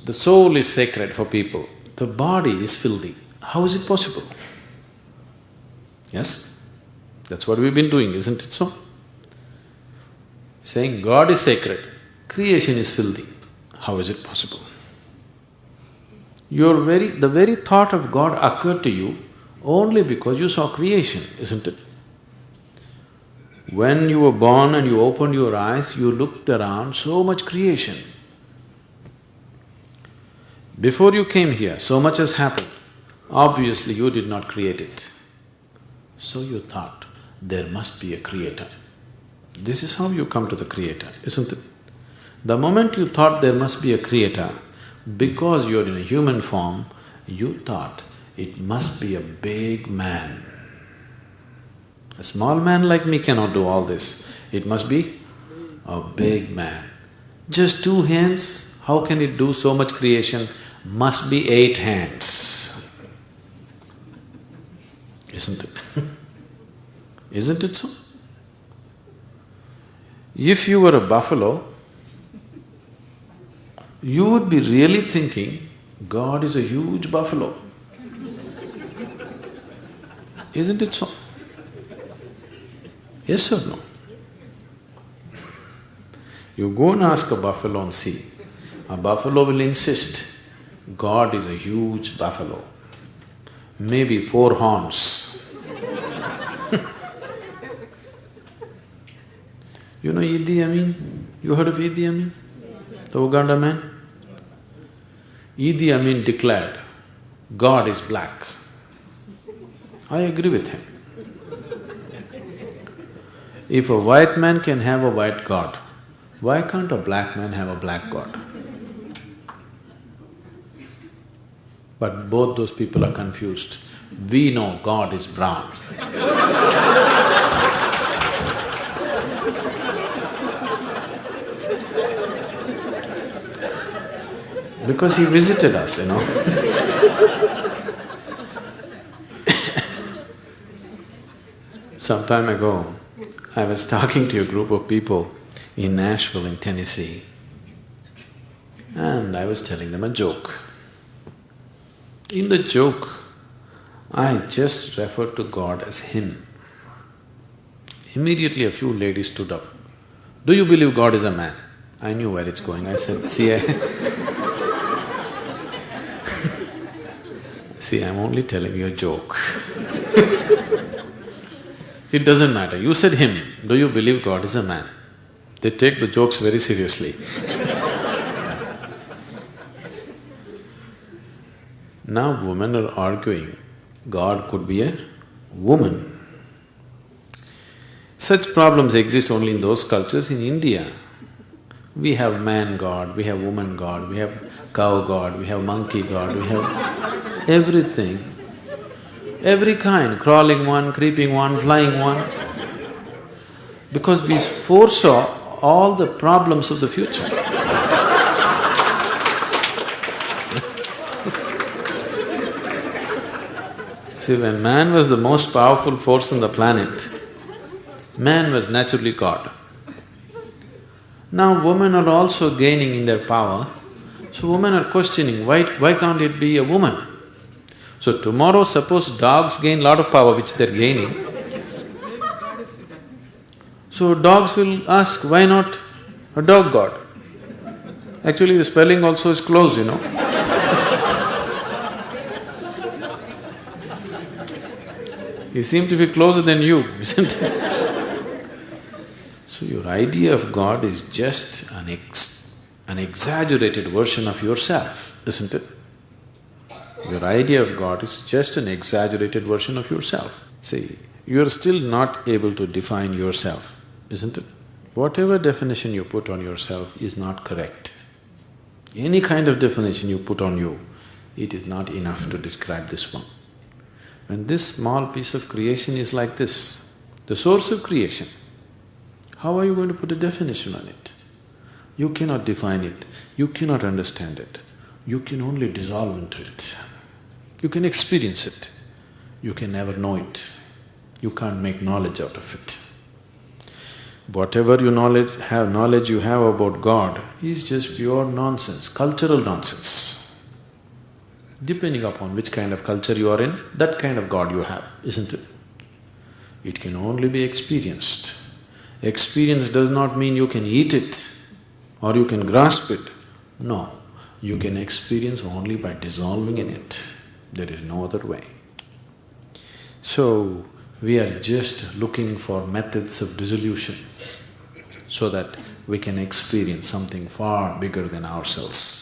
The soul is sacred for people, the body is filthy. How is it possible? Yes? That's what we've been doing, isn't it so? Saying God is sacred, creation is filthy. How is it possible? The very thought of God occurred to you only because you saw creation, isn't it? When you were born and you opened your eyes, you looked around, so much creation. Before you came here, so much has happened. Obviously, you did not create it. So you thought, there must be a creator. This is how you come to the creator, isn't it? The moment you thought there must be a creator, because you're in a human form, you thought it must be a big man. A small man like me cannot do all this. It must be a big man. Just 2 hands, how can it do so much creation? Must be 8 hands. Isn't it? Isn't it so? If you were a buffalo, you would be really thinking, God is a huge buffalo. Isn't it so? Yes or no? You go and ask a buffalo and see. A buffalo will insist, God is a huge buffalo, maybe 4 horns. You know Idi Amin? You heard of Idi Amin? The Uganda man? Idi Amin declared, God is black. I agree with him. If a white man can have a white God, why can't a black man have a black God? But both those people are confused. We know God is brown. Because he visited us, you know. Some time ago, I was talking to a group of people in Nashville in Tennessee, and I was telling them a joke. In the joke, I just referred to God as Him. Immediately a few ladies stood up. Do you believe God is a man? I knew where it's going. I said, see, I'm only telling you a joke. It doesn't matter. You said Him. Do you believe God is a man? They take the jokes very seriously. Now women are arguing, God could be a woman. Such problems exist only in those cultures. In India, we have man God, we have woman God, we have cow God, we have monkey God, we have everything. Every kind, crawling one, creeping one, flying one. Because we foresaw all the problems of the future. See, when man was the most powerful force on the planet, man was naturally God. Now women are also gaining in their power, so women are questioning, why can't it be a woman? So tomorrow suppose dogs gain lot of power which they're gaining, so dogs will ask, why not a dog god? Actually the spelling also is close, you know. He seemed to be closer than you, isn't it? So your idea of God is just an exaggerated version of yourself, isn't it? Your idea of God is just an exaggerated version of yourself. See, you're still not able to define yourself, isn't it? Whatever definition you put on yourself is not correct. Any kind of definition you put on you, it is not enough to describe this one. When this small piece of creation is like this, the source of creation, how are you going to put a definition on it? You cannot define it, you cannot understand it, you can only dissolve into it. You can experience it, you can never know it, you can't make knowledge out of it. Whatever knowledge you have about God is just pure nonsense, cultural nonsense. Depending upon which kind of culture you are in, that kind of God you have, isn't it? It can only be experienced. Experience does not mean you can eat it or you can grasp it. No, you can experience only by dissolving in it. There is no other way. So, we are just looking for methods of dissolution so that we can experience something far bigger than ourselves.